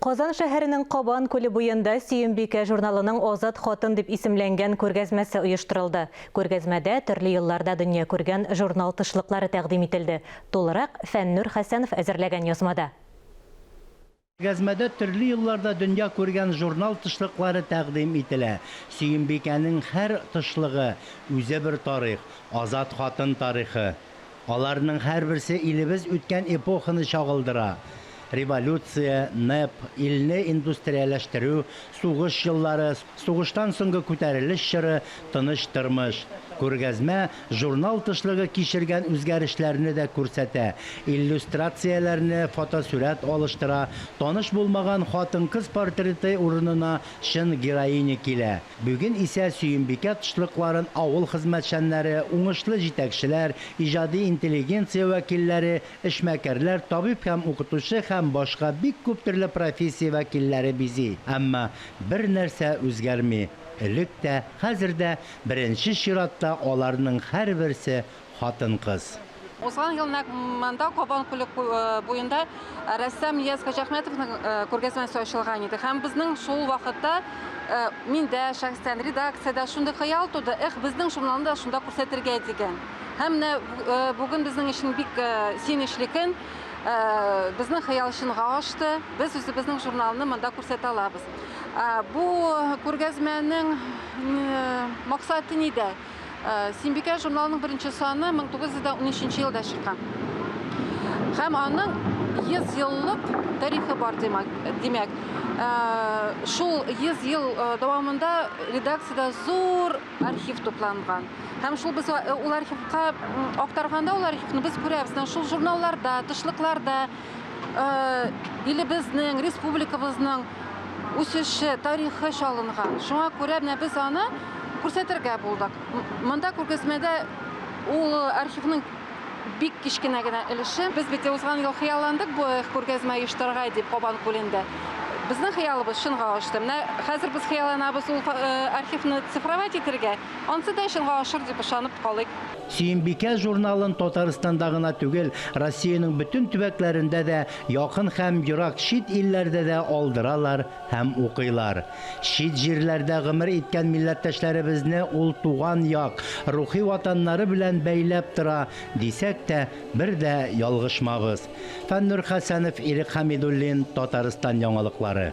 Казан шәһәренең Кабан күле буенда Сөембикә журналының Озат хатын дип исемләнгән күргәзмәсе оештырылды. Күргәзмәдә төрле елларда дөнья күргән журнал тышлыклары тәкъдим ителде. Тулырак Фәннур Хәсәнов әзерләгән язмада. Күргәзмәдә төрле елларда дөнья күргән журнал тышлыклары тәкъдим ителә. Сөембикәнең һәр тышлыгы үзе бер тарих, Азат хатын тарихы. Аларның һәрберсе илебез үткән эпоханы чагылдыра. Революция, НЭП, илне индустрияләштерү, сугыш еллары, сугыштан соңгы күтәрелеш чоры, тыныч тормыш. Күргәзмә журнал тышлыгы кичергән үзгәрешләрне дә күрсәтә. Иллюстрацияләрне, фотосурәт алыштыра, таныш булмаган хатын-кыз портреты урынына шын героиня килә. Бүген исә Сөембикә тышлыкларын авыл хезмәтчәннәре, уңышлы җитәкчеләр, иҗади интеллигенция вәкилләре, эшмәкәрләр, табиб һәм укытучы һәм башка бик күп төрле профессия вәкилләре бизи. Әмма бер нәрсә үзгәрми. Элек тә, хәзер дә беренче чиратта аларның һәрберсе хатын-кыз. Узган елның монда Кабан күле буенда рәссам Нияз Хаҗәхмәтовның күргәзмәсе ачылган иде. Һәм безнең шул вакытта миндә шәхсән редакциядә шундый хыял туды, безнең журналны шунда күрсәтергә дигән. Һәм бүген безнең өчен бик сөенечле көн. Безнең хыял чынга ашты. Без үзебезнең журналны монда күрсәтә алабыз. Бу күргәзмәнең максаты нидә? Сөембикә журналының беренче саны 1913 елда чыккан. Һәм аның 100 еллык тарихы бар димәк. Шул 100 ел дәвамында редакциядә зур архив тупланган. Һәм шул без ул архивка актарганда ул архивны без күрәбез. Шул журналларда, тышлыкларда илебезнең, республикабызның үсеше, тарихы чалынган. Шуңа күрә без аны күрсәтергә булдык. Монда күргәзмәдә ул архивның бик кичкенә генә өлеше. Без бит узган ел хыялландык бу күргәзмә оештырырга дип Кабан күлендә. Безнең хыялыбыз чынга ашты. Менә хәзер без хыялланабыз ул архивны цифровать итәргә. Ансы да чынга ашыр дип ышанып калыйк. Сөембикә журналын Татарстанда гына түгел, Россиянең бөтен төбәкләрендә дә, якын һәм ерак чит илләрдә дә алдыралар һәм укыйлар. Чит җирләрдә гомер иткән милләттәшләребезне ул туган як, рухи ватаннары белән бәйләп тора, дисәк тә бер дә ялгышмабыз. Фәннур Хәсәнов, Ирек Хәмидуллин, Татарстан яңалыклары.